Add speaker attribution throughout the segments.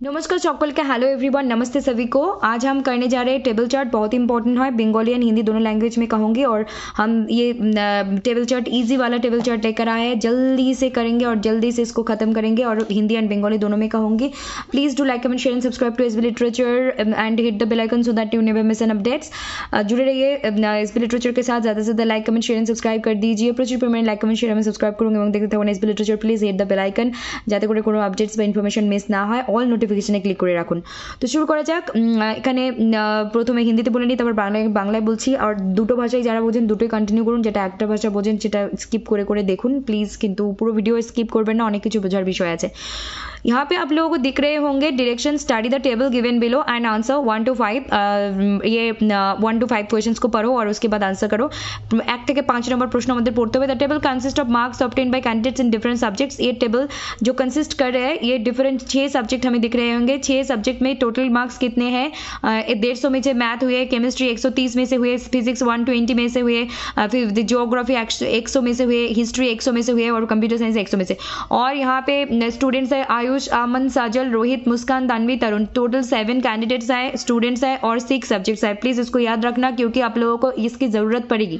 Speaker 1: नमस्कार सकल के हेलो एवरीवन, नमस्ते सभी को। आज हम करने जा रहे हैं टेबल चार्ट। बहुत इंपॉर्टेंट है, बंगाली एंड हिंदी दोनों लैंग्वेज में कहूँगी। और हम ये टेबल चार्ट इजी वाला टेबल चार्ट लेकर आए हैं, जल्दी से करेंगे और जल्दी से इसको खत्म करेंगे और हिंदी एंड बंगाली दोनों में कहूँगी। Please do like comment share and subscribe to SB literature and hit the bell icon so that you never miss an updates. जुड़े रहिए एसबी लिटरेचर के साथ। ज़्यादा से ज़्यादा like comment share and subscribe कर दीजिए। प्रचुर परिमाणे like comment share and subscribe करूँगी এবং দেখতে থাকুন SB literature. Please hit the bell icon যাতে করে কোনো আপডেটস বা ইনফরমেশন মিস না হয়। অল নোটিফিকেশনে ক্লিক করে রাখুন। তো শুরু করা যাক। এখানে প্রথমে হিন্দিতে বলে নিই, তারপর বাংলায় বলছি। আর দুটো ভাষায় যারা বোঝেন দুটোই কন্টিনিউ করুন, যেটা একটা ভাষা বোঝেন সেটা স্কিপ করে করে দেখুন প্লিজ, কিন্তু পুরো ভিডিও স্কিপ করবেন না, অনেক কিছু বোঝার বিষয় আছে। यहाँ पे आप लोगों को दिख रहे होंगे direction, study the table given below and answer 1 to 5। ये 1 to 5 क्वेश्चंस को पढ़ो और उसके बाद आंसर करो। 1 থেকে 5 নম্বর প্রশ্ন আমাদের পড়তে হবে। The table consist of marks obtain bye candidates in different subjects. ये टेबल जो कंसिस्ट कर रहे हैं, ये डिफरेंट 6 सब्जेक्ट हमें दिख रहे होंगे। 6 सब्जेक्ट में टोटल मार्क्स कितने हैं? 150 में से मैथ हुए, केमिस्ट्री 130 में से हुए, फिजिक्स 120 में से हुए, फिर जियोग्राफी 100 में से हुए, हिस्ट्री 100 में से हुए और कंप्यूटर साइंस 100 में से। और यहाँ पे स्टूडेंट्स है आयुष, अमन, साजल, रोहित, मुस्कान, दानवी, तरुण। टोटल 7 कैंडिडेट्स है, स्टूडेंट्स है और 6 सब्जेक्ट्स है। प्लीज इसको याद रखना क्योंकि आप लोगों को इसकी जरूरत पड़ेगी।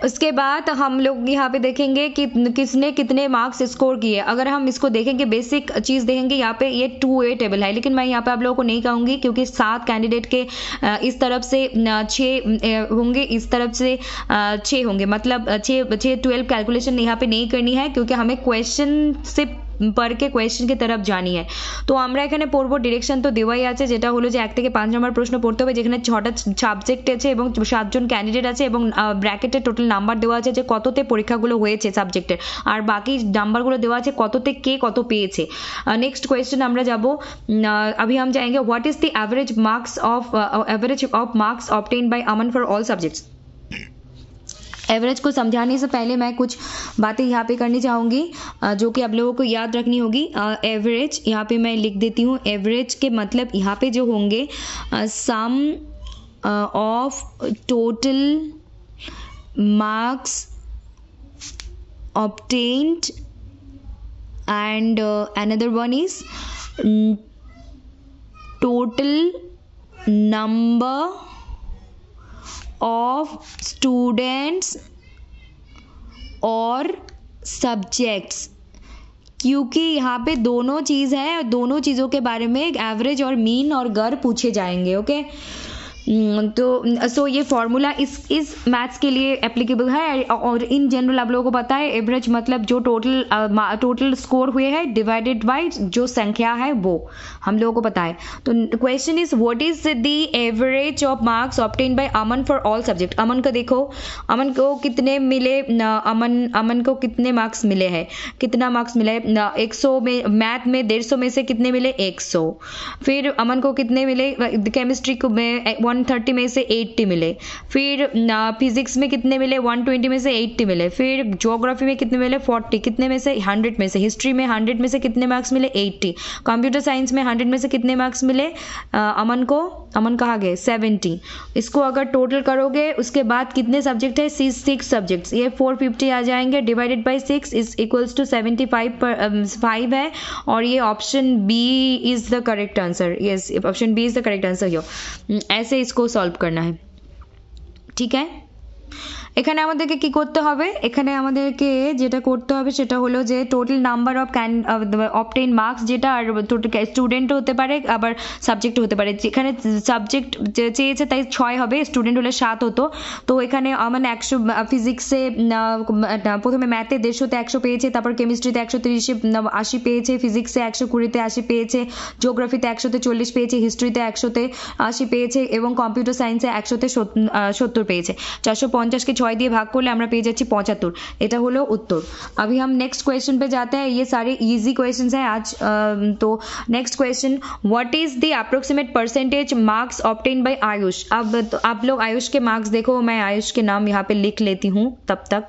Speaker 1: उसके बाद हम लोग यहाँ पे देखेंगे कि किसने कितने मार्क्स स्कोर किए। अगर हम इसको देखेंगे, बेसिक चीज़ देखेंगे, यहाँ पे ये 2A टेबल है, लेकिन मैं यहाँ पे आप लोगों को नहीं कहूँगी क्योंकि 7 कैंडिडेट के इस तरफ से 6 होंगे, इस तरफ से 6 होंगे, मतलब 12 कैलकुलेशन यहाँ पे नहीं करनी है क्योंकि हमें क्वेश्चन से পড় के কোয়েশ্চেন की तरफ जानी है। তো আমরা এখানে পড়বো, ডিরেকশন তো দেওয়াই আছে, যেটা হলো যে 1 থেকে 5 নম্বর প্রশ্ন পড়তে হবে, যেখানে 6টা সাবজেক্ট আছে এবং 7 জন ক্যান্ডিডেট আছে এবং ব্র্যাকেটে টোটাল নাম্বার দেওয়া আছে যে কততে পরীক্ষাগুলো হয়েছে সাবজেক্টের, আর বাকি নাম্বারগুলো দেওয়া আছে কততে কে কত পেয়েছে। নেক্সট কোয়েশ্চেন আমরা যাব। अभी हम जाएंगे what is the average of marks obtain by Aman for all subjects. Average को समझाने से पहले मैं कुछ बातें यहाँ पे करनी चाहूँगी जो कि आप लोगों को याद रखनी होगी। एवरेज यहाँ पे मैं लिख देती हूँ। एवरेज के मतलब यहाँ पे जो होंगे sum of total marks obtained and another one is total number of students और सब्जेक्ट्स। क्योंकि यहाँ पे दोनों चीज़ है और दोनों चीज़ों के बारे में एवरेज और मीन और गर पूछे जाएंगे। ओके, तो सो ये फॉर्मूला इस मैथ्स के लिए एप्लीकेबल है। और इन जनरल आप लोगों को पता है एवरेज मतलब जो टोटल स्कोर हुए हैं डिवाइडेड बाय जो संख्या है वो हम लोगों को पता है। तो question is what is the average of marks obtain by Aman for all subject. Aman को देखो, अमन को कितने मिले, अमन को कितने मार्क्स मिले हैं, कितना मार्क्स मिला है 100 में, मैथ में 150 में से कितने मिले 100। फिर अमन को कितने मिले केमिस्ट्री को में 130 में से 80 मिले। फिर फिजिक्स में कितने मिले 120 में से 80 मिले। फिर ज्योग्राफी में कितने मिले 40, कितने में से 100 में से। हिस्ट्री में 100 में से कितने मार्क्स मिले 80। कंप्यूटर साइंस में 100 में से कितने मार्क्स मिले अमन को, अमन कहाँ गए 70। इसको अगर टोटल करोगे उसके बाद कितने सब्जेक्ट है 6 सब्जेक्ट्स, ये 450 आ जाएंगे divided by 6 is equals to 75 है। और ये option B is the correct answer. Yes, option B is the correct answer. ऐसे इसको सॉल्व करना है, ठीक है। এখানে আমাদেরকে কি করতে হবে, এখানে আমাদেরকে যেটা করতে হবে সেটা হলো যে total number of obtain marks, যেটা আর স্টুডেন্টও হতে পারে আবার সাবজেক্টও হতে পারে। যেখানে সাবজেক্ট চেয়েছে তাই 6 হবে, স্টুডেন্ট হলে 7 হতো। তো এখানে মানে 100 ফিজিক্সে প্রথমে ম্যাথে 150তে 100 পেয়েছে, তারপর কেমিস্ট্রিতে 130-এ 80 পেয়েছে, ফিজিক্সে 120-তে 80 পেয়েছে, জিওগ্রাফিতে 100-তে 40 পেয়েছে, হিস্ট্রিতে 100-তে 80 পেয়েছে এবং কম্পিউটার সায়েন্সে 100-তে 70 পেয়েছে। 450 के 6 দিয়ে ভাগ করলে আমরা পেয়ে যাচ্ছি 75। এটা হলো উত্তর। अभी हम नेक्स्ट क्वेश्चन पे जाते हैं। ये सारे इजी क्वेश्चंस हैं आज। तो next question, what is the approximate percentage marks obtain bye Ayush. अब तो आप लोग आयुष के मार्क्स देखो, मैं आयुष के नाम यहाँ पे लिख लेती हूँ तब तक।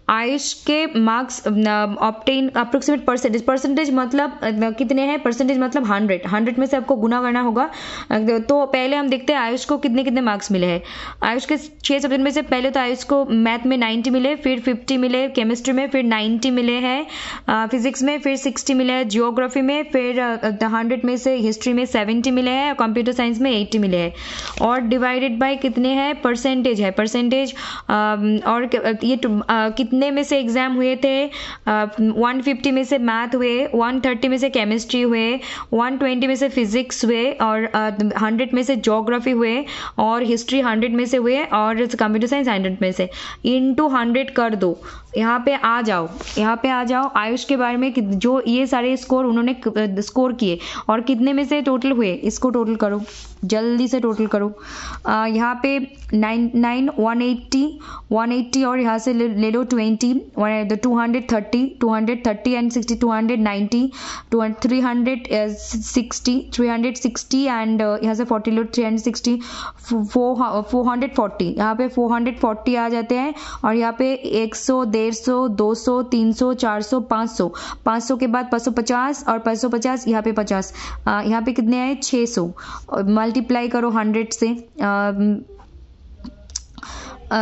Speaker 1: आयुष के मार्क्स ऑब्टेन अप्रोक्सीमेट परसेंटेज मतलब कितने हैं, परसेंटेज मतलब 100 में से आपको गुना करना होगा। तो पहले हम देखते हैं आयुष को कितने कितने मार्क्स मिले हैं। आयुष के 6 सब्जेक्ट में से पहले तो आयुष को मैथ में 90 मिले, फिर 50 मिले, केमिस्ट्री में फिर 90 मिले हैं, फिजिक्स में फिर 60 मिले हैं, जियोग्राफी में फिर 100 में से हिस्ट्री में 70 मिले हैं, कंप्यूटर साइंस में 80 मिले हैं। और डिवाइडेड बाय कितने हैं, परसेंटेज है, परसेंटेज और ये कितने में से एग्जाम हुए थे, 150 में से मैथ हुए, 130 में से केमिस्ट्री हुए, 120 में से फिजिक्स हुए, और 100 में से ज्योग्राफी हुए, और हिस्ट्री 100 में से हुए, और कंप्यूटर साइंस 100 में से। इनटू 100 कर दो, यहाँ पे आ जाओ, यहाँ पे आ जाओ। आयुष के बारे में जो ये सारे स्कोर उन्होंने स्कोर किए और कितने में से टोटल हुए, इसको टोटल करो, जल्दी से टोटल करो। यहाँ पे 180 और यहाँ से ले लो 20, 230 एंड 60, 290, 360 एंड यहाँ से 40 लो, 360, 440, यहाँ पे 440 आ जाते हैं। और यहाँ पे 100, 150, 200, 300, 400, 500, 500 के बाद 550 और 550 यहाँ पे 50, यहाँ पे कितने आए 600। मल्टीप्लाई करो 100 से,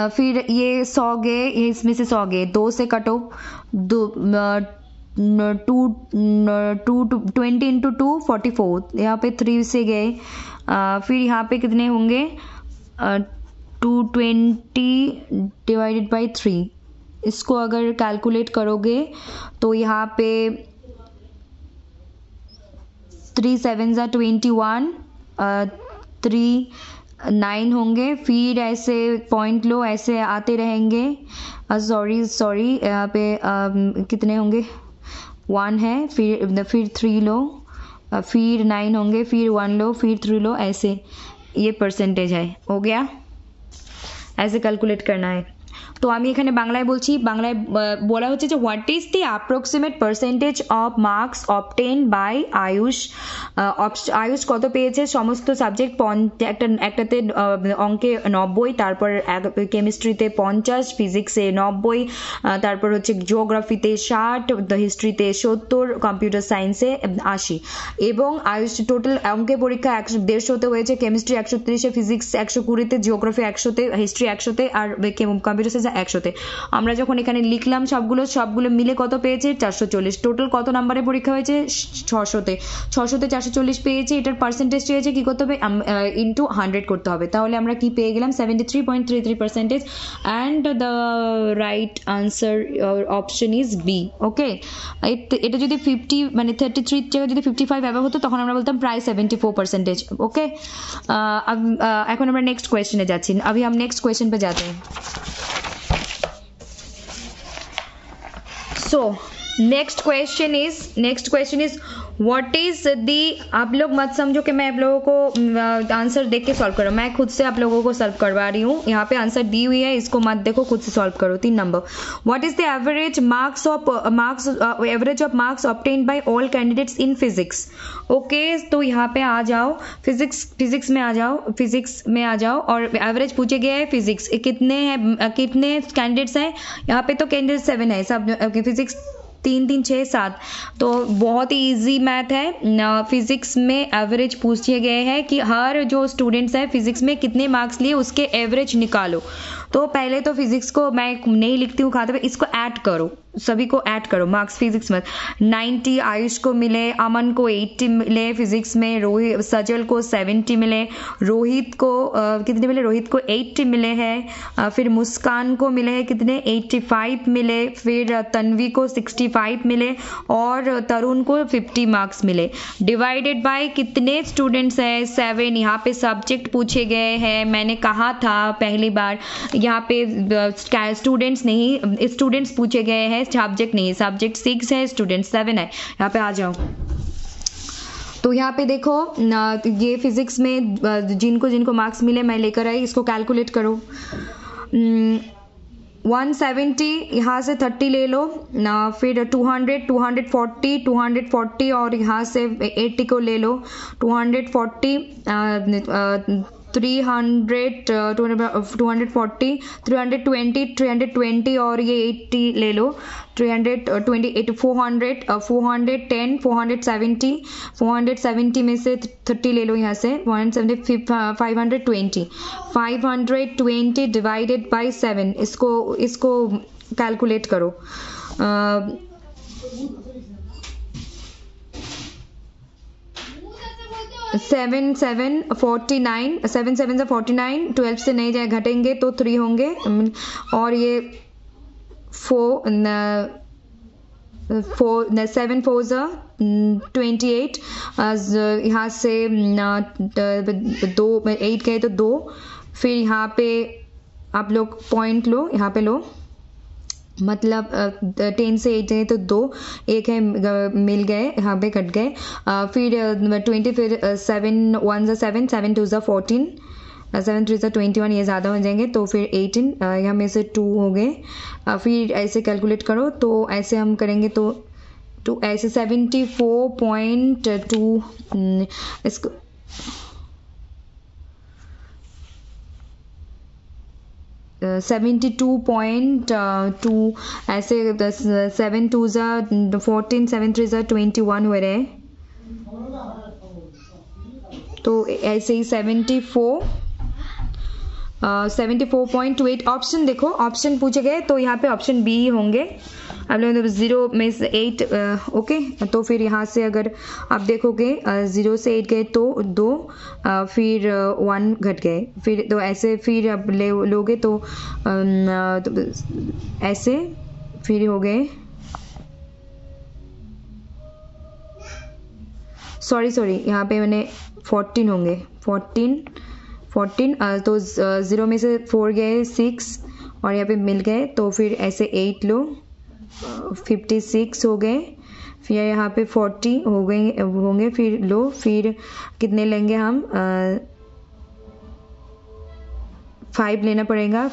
Speaker 1: फिर ये 100 गए, इसमें से 100 गए, 2 से कटो, 20 इंटू 2 44, यहाँ पे 3 से गए, फिर यहाँ पे कितने होंगे 220 डिवाइडेड बाई 3। इसको अगर कैलकुलेट करोगे तो यहाँ पे 3 7 21, 3 9 होंगे, फिर ऐसे पॉइंट लो, ऐसे आते रहेंगे। सॉरी यहाँ पे कितने होंगे 1 है, फिर 3 लो, फिर 9 होंगे, फिर 1 लो, फिर 3 लो, ऐसे ये परसेंटेज है। हो गया, ऐसे कैलकुलेट करना है। तो আমি এখানে বাংলায় বলছি, বাংলায় বলা হচ্ছে যে what is the approximate percentage of marks obtain by Ayush. Ayush কত পেয়েছে সমস্ত সাবজেক্ট, একটাতে অঙ্কে 90, তারপর কেমিস্ট্রিতে 50, ফিজিক্সে 90, তারপর হচ্ছে জিওগ্রাফিতে 60, হিস্ট্রিতে 70, কম্পিউটার সায়েন্সে 80। এবং আয়ুষ টোটাল অঙ্কে পরীক্ষা 150তে হয়েছে, কেমিস্ট্রি 130, ফিজিক্স 120, জিওগ্রাফি 100, হিস্ট্রি 100 আর কম্পিউটার সায়েন্স 100। আমরা যখন এখানে লিখলাম সবগুলো মিলে কত পেয়েছে 440। টোটাল কত নাম্বারে পরীক্ষা হয়েছে 600তে 440 পেয়েছে। এটার পার্সেন্টেজ চেয়েছে কি করতে হবে, ইনটু 100 করতে হবে। তাহলে আমরা কি পেয়ে গেলাম 73.33%, and the right answer option is B. Okay, এটা যদি 50 মানে 33 জায়গায় যদি 55 অ্যাভাব হতো তখন আমরা বলতাম প্রায় 74%। ओके, এখন আমরা नेक्स्ट क्वेश्चन যাচ্ছি। अभी हम नेक्स्ट क्वेश्चन पे जाते हैं। So next question is what is the, आप लोग मत समझो कि मैं आप लोगों को आंसर देख के सॉल्व कर रहा हूँ, मैं खुद से आप लोगों को सॉल्व करवा रही हूँ। यहाँ पे आंसर दी हुई है, इसको मत देखो, खुद से सॉल्व करो। 3 number, what is the average of marks obtained by all candidates in physics. Okay, तो यहाँ पे आ जाओ, फिजिक्स में आ जाओ और एवरेज पूछे गए है फिजिक्स कितने कैंडिडेट्स हैं। यहाँ पे तो कैंडिडेट 7 है सब, फिजिक्स 3 3 6 7, तो बहुत ही इजी मैथ है। फिजिक्स में एवरेज पूछे गए हैं कि हर जो स्टूडेंट्स हैं फिजिक्स में कितने मार्क्स लिए, उसके एवरेज निकालो। तो पहले तो फिजिक्स को मैं नहीं लिखती हूँ खाते पे, इसको ऐड करो, सभी को ऐड करो मार्क्स फिजिक्स में। 90 आयुष को मिले, अमन को 80 मिले फिजिक्स में, सजल को 70 मिले, रोहित को कितने मिले, रोहित को 80 मिले हैं, फिर मुस्कान को मिले हैं कितने 85 मिले, फिर तन्वी को 65 मिले और तरुण को 50 मार्क्स मिले। डिवाइडेड बाय कितने स्टूडेंट्स हैं 7। यहाँ पे सब्जेक्ट पूछे गए हैं, मैंने कहा था पहली बार यहाँ पे स्टूडेंट्स नहीं, स्टूडेंट्स पूछे गए हैं, सब्जेक्ट नहीं। सब्जेक्ट 6 है, स्टूडेंट 7 है। यहाँ पे आ जाओ, तो यहाँ पे देखो ये फिजिक्स में जिनको मार्क्स मिले मैं लेकर आई, इसको कैलकुलेट करो। 170 यहाँ से 30 ले लो ना, फिर 240 और यहाँ से 80 को ले लो, 240 300 240 320 320 और ये 80 ले लो 328 400 410 470 470 में से 30 ले लो यहाँ से 170 520 डिवाइडेड बाय 7 इसको कैलकुलेट करो 7 7 49 12 से नहीं जाए घटेंगे तो 3 होंगे और ये 7 4 28 यहाँ से 2 8 गए तो 2 फिर यहाँ पे आप लोग पॉइंट लो यहाँ पे लो मतलब 10 से 8 गए तो 2 एक है मिल गए यहाँ पे कट गए फिर 20 फिर 7 1 7 7 2 14 7 3 21 ये ज़्यादा हो जाएंगे तो फिर 18 यहाँ में से 2 हो गए फिर ऐसे कैलकुलेट करो तो ऐसे हम करेंगे तो ऐसे 74.2 इसको 72.2 ऐसे 7 2 14 7 3 21 हो रहे तो ऐसे ही 74.28 ऑप्शन देखो ऑप्शन पूछे गए तो यहाँ पे ऑप्शन बी होंगे आप लोग 0 में से 8 ओके तो फिर यहाँ से अगर आप देखोगे 0 से 8 गए तो 2 फिर 1 घट गए फिर तो ऐसे फिर आप लोगे तो ऐसे फिर हो गए सॉरी यहाँ पे मैंने 14 होंगे 14 तो 0 में से 4 गए 6 और यहाँ पे मिल गए तो फिर ऐसे 8 लो 56 हो गए फिर यहाँ पे 40 हो गए होंगे फिर लो फिर कितने लेंगे हम 5 लेना पड़ेगा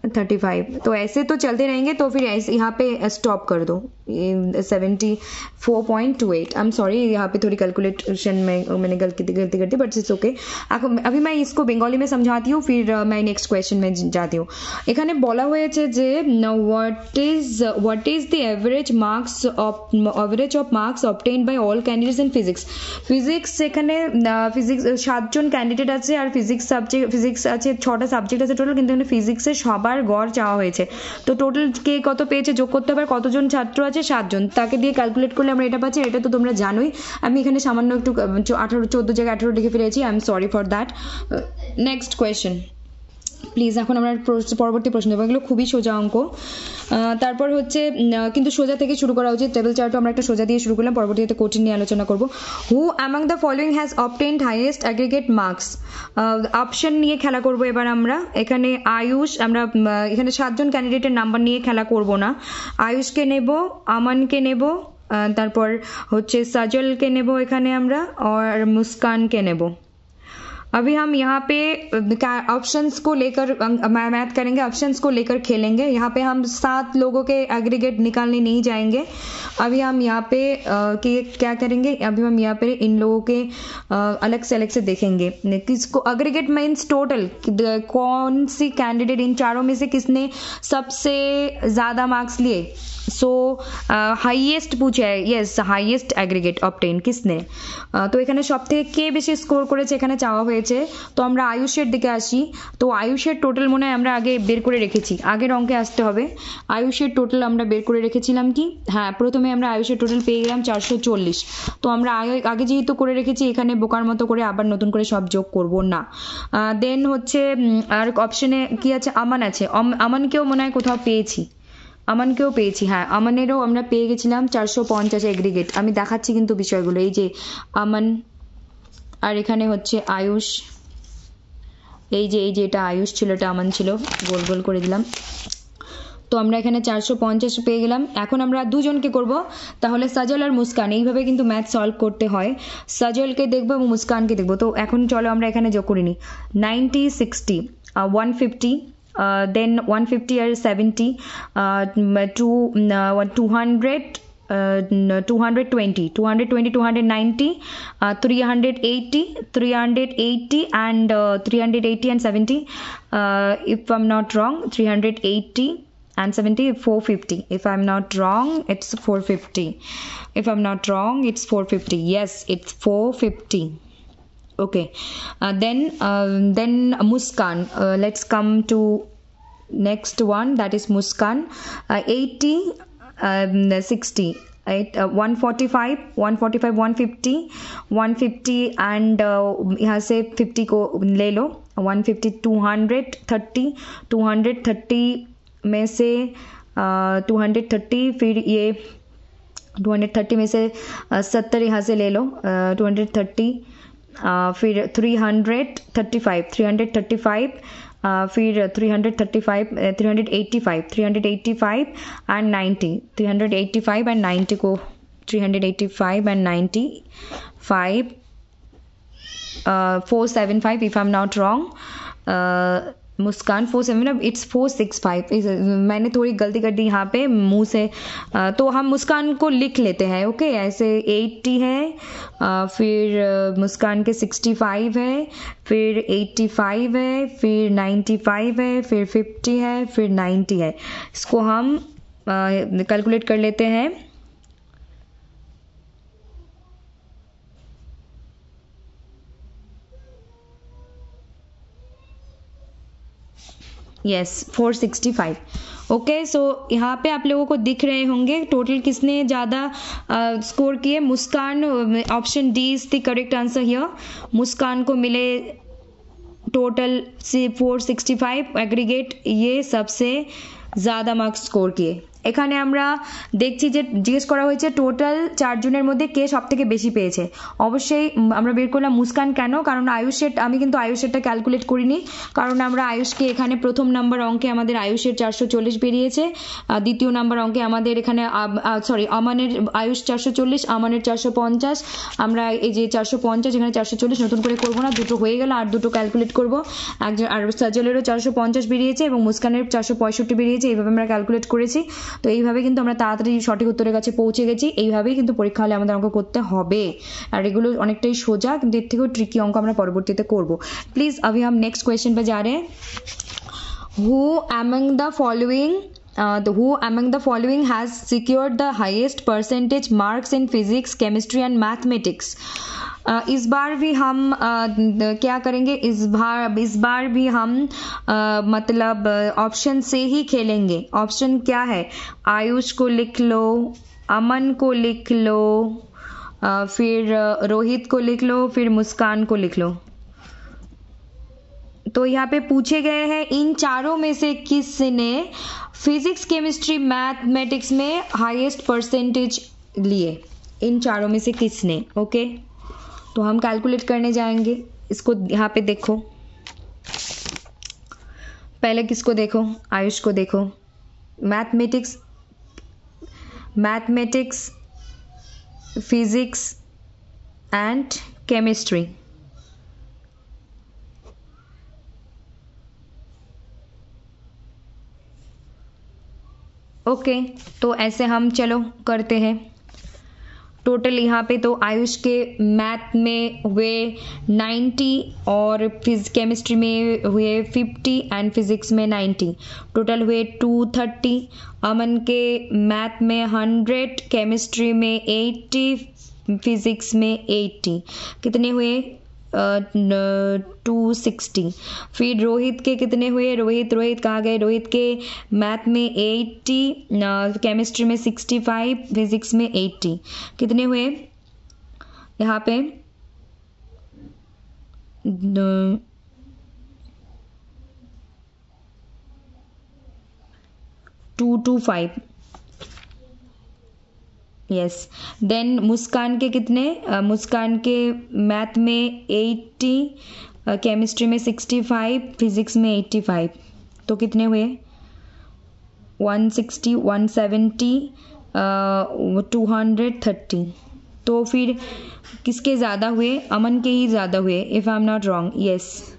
Speaker 1: 35 तो ऐसे तो चलते रहेंगे तो फिर ऐसे यहाँ पे स्टॉप कर दो 74.28 आई एम सॉरी यहाँ पे थोड़ी कैलकुलेशन में मैंने गलती कर दी बट इट्स ओके अभी मैं इसको बंगाली में समझाती हूँ फिर मैं नेक्स्ट क्वेश्चन में जाती हूँ এখানে বলা হয়েছে যে what is the average of marks obtained by all candidates in physics এখানে ফিজিক্স 7 জন ক্যান্ডিডেট আছে আর ফিজিক্স আছে 6টা সাবজেক্ট আছে টোটাল কিন্তু এখানে ফিজিক্সে সবার গড় চাওয়া হয়েছে তো টোটাল কে কত পেয়েছে যোগ করতে হবে কতজন ছাত্র আছে 7 জন তাকে দিয়ে ক্যালকুলেট করলে আমরা এটা পাচ্ছি এটা তো তোমরা জানোই আমি এখানে সামান্য একটু 14 জায়গায় 18 লিখে ফেলেছি I am sorry for that next question please এখন আমরা পরবর্তী প্রশ্ন দেবো এগুলো খুবই সোজা অঙ্ক তারপর হচ্ছে কিন্তু সোজা থেকে শুরু করা উচিত টেবিল চার্টও আমরা একটা সোজা দিয়ে শুরু করলাম পরবর্তীতে কঠিন নিয়ে আলোচনা করব হু among the following has obtained highest aggregate marks option নিয়ে খেলা করব এবার আমরা এখানে আয়ুষ আমরা এখানে 7 জন ক্যান্ডিডেটের নাম্বার নিয়ে খেলা করব না আয়ুষকে নেব আমানকে নেব তারপর হচ্ছে সজলকে নেব এখানে আমরা আর মুস্কানকে নেব अभी हम यहाँ पे ऑप्शंस को लेकर मैथ करेंगे ऑप्शंस को लेकर खेलेंगे यहाँ पे हम 7 लोगों के एग्रीगेट निकालने नहीं जाएंगे अभी हम यहाँ पे क्या करेंगे अभी हम यहाँ पे इन लोगों के अलग से देखेंगे किसको एग्रीगेट मीन्स टोटल कौन सी कैंडिडेट इन चारों में से किसने सबसे ज़्यादा मार्क्स लिए सो हाईएस्ट पूछा है यस हाईएस्ट एग्रीगेट ऑब्टेन किसने तो এখানে সবথেকে কে বেশি স্কোর করেছে এখানে চাওয়া হয়েছে তো আমরা আয়ুষের দিকে আসি তো আয়ুষের টোটাল মনে হয় আমরা আগে বের করে রেখেছি আগের অঙ্কে আসতে হবে আয়ুষের টোটাল আমরা বের করে রেখেছিলাম কি হ্যাঁ প্রথমে আমরা আয়ুষের টোটাল পেয়ে গেলাম 440 তো আমরা আগে যেহেতু করে রেখেছি এখানে বোকার মতো করে আবার নতুন করে সব যোগ করব না দেন হচ্ছে আর অপশনে কি আছে আমান আছে আমানকেও মনে হয় কোথাও পেয়েছি আমানকেও পেয়েছি হ্যাঁ আমানেরও আমরা পেয়ে গেছিলাম 450 এগ্রিগেট আমি দেখাচ্ছি কিন্তু বিষয়গুলো এই যে আমান আর এখানে হচ্ছে আয়ুষ এই যে এটা আয়ুষ ছিল এটা আমান ছিল গোল গোল করে দিলাম তো আমরা এখানে 450 পেয়ে গেলাম এখন আমরা দুজনকে করব তাহলে সজল আর মুস্কান এইভাবে কিন্তু ম্যাথ সলভ করতে হয় সজলকে দেখব এবং মুস্কানকে দেখব তো এখন চলো আমরা এখানে যোগ করে নিই 90 60 150 then 150 or 70 200 220, 290, 380 and 380 and 70. If I'm not wrong, 380 and 70, 450. If I'm not wrong, it's 450. If I'm not wrong, it's 450. Yes, it's 450. Okay. Then Muskan. Let's come to next one, that is Muskan. 80, 60, right? 145, 150, 150 and यहाँ से 50 को ले लो. 150, 230 में से 230, फिर ये 230 में से 70 यहाँ से ले लो. 230, फिर 335, फिर 335, 385 and 90, 385 and 90 को 385 and 95, 475 if I'm not wrong. Muskan 475, it's 465. मैंने थोड़ी गलती कर दी यहाँ पे मुंह से, तो हम मुस्कान को लिख लेते हैं. ओके, ऐसे 80 है, फिर मुस्कान के 65 है, फिर 85 है, फिर 95 है, फिर 50 है, फिर 90 है. इसको हम कैलकुलेट कर लेते हैं. यस, 465. ओके, सो यहाँ पे आप लोगों को दिख रहे होंगे टोटल किसने ज़्यादा स्कोर किए. Muskan, option D is the correct answer here. Muskan को मिले टोटल 465 एग्रीगेट, ये सबसे ज़्यादा मार्क्स स्कोर किए. এখানে আমরা দেখছি যে জিজ্ঞেস করা হয়েছে টোটাল 4 জনের মধ্যে কে সবথেকে বেশি পেয়েছে. অবশ্যই আমরা বের করলাম মুস্কান. কেন? কারণ আয়ুষের, আমি কিন্তু আয়ুষেরটা ক্যালকুলেট করিনি, কারণ আমরা আয়ুষকে এখানে প্রথম নাম্বার অঙ্কে আমাদের আয়ুষের 440 বেরিয়েছে, দ্বিতীয় নাম্বার অঙ্কে আমাদের এখানে আমানের আয়ুষ 440, আমানের 450, আমরা এই যে 450 এখানে 440 নতুন করে করব না, দুটো হয়ে গেল, আর দুটো ক্যালকুলেট করব. একজন আর সাজলেরও 450 বেরিয়েছে এবং মুস্কানের 465 বেরিয়েছে. এইভাবে আমরা ক্যালকুলেট করেছি. তো এইভাবে কিন্তু আমরা তাড়াতাড়ি সঠিক উত্তরের কাছে পৌঁছে গেছি. এইভাবেই কিন্তু পরীক্ষা হলে আমাদের অঙ্ক করতে হবে, আর এগুলো অনেকটাই সোজা, কিন্তু এর থেকেও ট্রিকি অঙ্ক আমরা পরবর্তীতে করব. প্লিজ अभी हम नेक्स्ट क्वेश्चन पे जा रहे हैं. Who among the following has secured the highest percentage marks in physics, chemistry and mathematics? इस बार भी हम क्या करेंगे, इस बार भी हम मतलब ऑप्शन से ही खेलेंगे. ऑप्शन क्या है? आयुष को लिख लो, अमन को लिख लो, फिर रोहित को लिख लो, फिर मुस्कान को लिख लो. तो यहाँ पे पूछे गए हैं इन चारों में से किसने फिजिक्स, केमिस्ट्री, मैथमेटिक्स में हाईएस्ट परसेंटेज लिए. इन चारों में से किसने. ओके, तो हम कैलकुलेट करने जाएंगे. इसको यहाँ पे देखो, पहले किसको देखो, आयुष को देखो. Mathematics, physics and chemistry. Okay, तो ऐसे हम चलो करते हैं. टोटल यहाँ पे तो आयुष के मैथ में हुए 90 और केमिस्ट्री में हुए 50 एंड फिजिक्स में 90, टोटल हुए 230. अमन के मैथ में 100, केमिस्ट्री में 80, फिजिक्स में 80, कितने हुए 260. फिर रोहित के कितने हुए, रोहित कहाँ गए, रोहित के मैथ में 80, केमिस्ट्री में 65, फिजिक्स में 80, कितने हुए यहाँ पे 225. यस. देन मुस्कान के कितने, मुस्कान के मैथ में 80, केमिस्ट्री में 65, फिजिक्स में 85, तो कितने हुए 160, 170, 230. तो फिर किसके ज़्यादा हुए, अमन के ही ज़्यादा हुए if I am not wrong. Yes.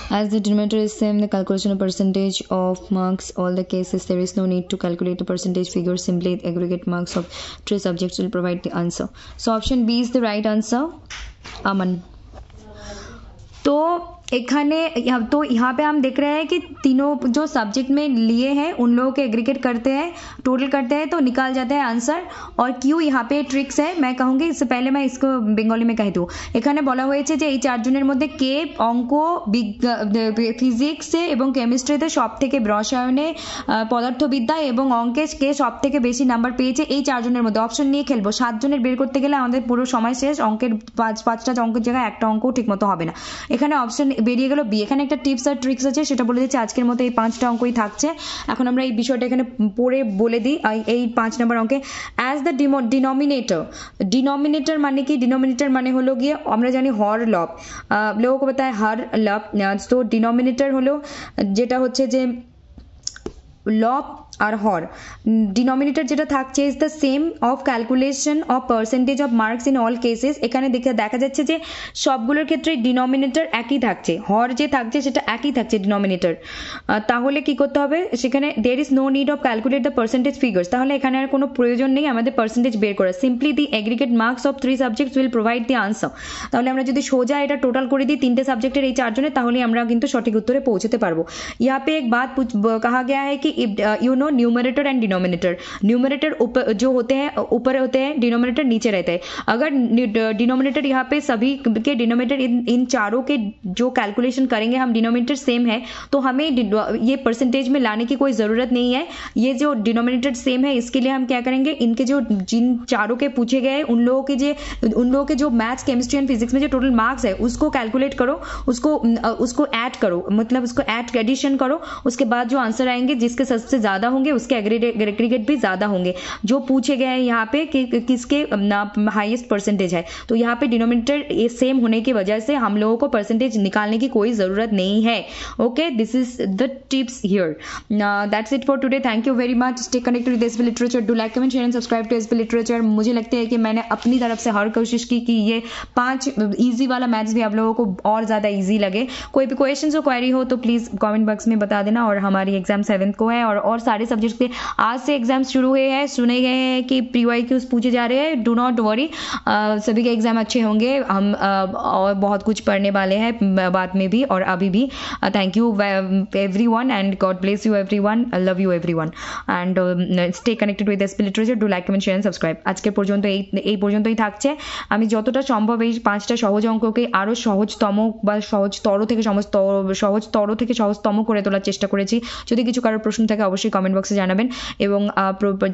Speaker 1: As the denominator is same, the calculation of percentage of marks all the cases there is no need to calculate the percentage figure, simply aggregate marks of 3 subjects will provide the answer. So option B is the right answer. Aman. तो यहाँ पे हम देख रहे हैं कि तीनों जो सब्जेक्ट में लिए हैं उन लोगों के एग्रीगेट करते हैं, टोटल करते हैं तो निकाल जाता है आंसर। और क्यों यहाँ पे ट्रिक्स है मैं कहूँगी, इससे पहले मैं इसको बेंगली में कह दूँ। এখানে বলা হয়েছে যে এই চারজনের মধ্যে কে অঙ্ক, ফিজিক্সে এবং কেমিস্ট্রিতে সব থেকে রসায়নে, পদার্থবিদ্যা এবং অঙ্কে কে সব থেকে বেশি নাম্বার পেয়েছে, এই চারজনের মধ্যে অপশন নিয়ে খেলবো। 7 জনের বের করতে গেলে আমাদের পুরো সময় শেষ, অঙ্কের 5টা অঙ্কের জায়গায় একটা অঙ্কও ঠিক মতো হবে না। এখানে অপশন বেরিয়ে গেল বি। এখানে একটা টিপস আর ট্রিক্স আছে, সেটা বলে দিচ্ছি। আজকের মতো এই 5টা অঙ্কই থাকছে। এখন আমরা এই বিষয়টা এখানে পড়ে বলে দিই। এই 5 নম্বর অঙ্কে অ্যাজ দ্য ডিনোমিনেটর মানে কি? ডিনোমিনেটর মানে হলো গিয়ে আমরা জানি হর লব, লোগों को पता है हर लव। তো ডিনোমিনেটর হলো যেটা হচ্ছে যে লব আর হর। ডিনোমিনেটর যেটা থাকছে is the same of calculation of percentage of marks in all cases. এখানে দেখা যাচ্ছে যে সবগুলোর ক্ষেত্রে ডিনোমিনেটর একই থাকছে, হর যে থাকছে সেটা একই থাকছে ডিনোমিনেটর। তাহলে কি করতে হবে সেখানে? There is no need of calculate the percentage figures. তাহলে এখানে আর কোনো প্রয়োজন নেই আমাদের পার্সেন্টেজ বের করার। Simply the aggregate marks of 3 subjects will provide the answer. তাহলে আমরা যদি সোজা এটা টোটাল করে দিই 3টে সাবজেক্টের এই 4 জনের, তাহলে আমরা কিন্তু সঠিক উত্তরে পৌঁছতে পারবো। यहाँ पे एक बात कहा गया है कि you know numerator and denominator. Numerator जो होते हैं ऊपर होते हैं, डिनोमिनेटर नीचे रहता है। अगर डिनोमिनेटर यहाँ पे सभी के डिनोमिनेटर इन चारों के जो कैलकुलेशन करेंगे हम, डिनोमिनेटर सेम है तो हमें ये परसेंटेज में लाने की कोई ज़रूरत नहीं है। ये जो डिनोमिनेटर सेम है इसके लिए हम क्या करेंगे, इनके जो जिन चारों के पूछे गए उन लोगों के जो मैथ्स, केमिस्ट्री एंड फिजिक्स में जो टोटल मार्क्स है उसको कैलकुलेट करो, उसको ऐड करो, मतलब उसको एडिशन करो। उसके बाद जो आंसर आएंगे जिसके सबसे ज़्यादा होंगे उसके एग्रीगेट भी ज़्यादा होंगे। जो पूछे गए हैं यहाँ पे कि किसके हाईएस्ट परसेंटेज है, तो यहाँ पे डिनोमिनेटर सेम होने की वजह से हम लोगों को परसेंटेज निकालने की कोई ज़रूरत नहीं है। Okay, this is the tips here. That's it for today. Thank you very much. Stay connected with SB literature. Do like, comment, share and subscribe to SB literature. मुझे लगता है कि मैंने अपनी तरफ से हर कोशिश की कि ये 5 ईजी वाला मैथ्स भी आप लोगों को और ज़्यादा ईजी लगे। कोई भी क्वेश्चन हो, क्वेरी हो तो प्लीज़ कमेंट बॉक्स में बता देना। और हमारी एग्जाम 7 को है और सारे सब्जेक्ट्स के आज से एग्जाम शुरू हुए हैं। सुने गए हैं कि प्री-वाईक्यूज पूछे जा रहे हैं। डू नॉट वरी, सभी के एग्जाम अच्छे होंगे। हम और बहुत कुछ पढ़ने वाले हैं बाद में भी और अभी भी। Thank you everyone and God bless you everyone. Love you everyone and stay connected with SP literature. Do like, comment, share and subscribe. আজকের পর্যন্ত এই পর্যন্তই থাকছে। আমি যতটা সম্ভব এই 5টা সহজ অঙ্ককে আরও সহজতম বা সহজতর থেকে সহজতম করে তোলার চেষ্টা করেছি। যদি কিছু কারোর প্রশ্ন থাকে অবশ্যই কমেন্ট বক্সে জানাবেন। এবং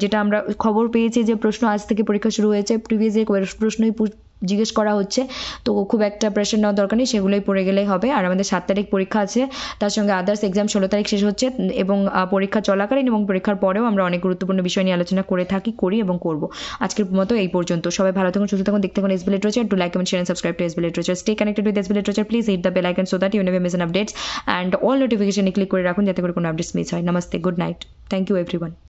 Speaker 1: যেটা আমরা খবর পেয়েছি যে প্রশ্ন আজ থেকে পরীক্ষা শুরু হয়েছে, প্রিভিয়াস ইয়ার প্রশ্নই জিজ্ঞেস করা হচ্ছে, তো খুব একটা প্রেশার নেওয়ার দরকার নেই, সেগুলোই পড়ে গেলেই হবে। আর আমাদের 7 তারিখ পরীক্ষা আছে, তার সঙ্গে আদার্স এক্সাম 16 তারিখ শেষ হচ্ছে। এবং পরীক্ষা চলাকালীন এবং পরীক্ষার পরেও আমরা অনেক গুরুত্বপূর্ণ বিষয় নিয়ে আলোচনা করি এবং করব। আজকের মতো এই পর্যন্ত। সবাই ভালো থাকুন, সুস্থ থাকুন, দেখতে থাকুন SB Literature. Do like, comment, share and subscribe to SB Literature. Stay connected with SB literature. Please hit the bell icon so that you never miss an updates and all নোটিফিকেশনে ক্লিক করে রাখুন যাতে করে কোনো updates miss হয়। নমস্তে, good night, thank you everyone.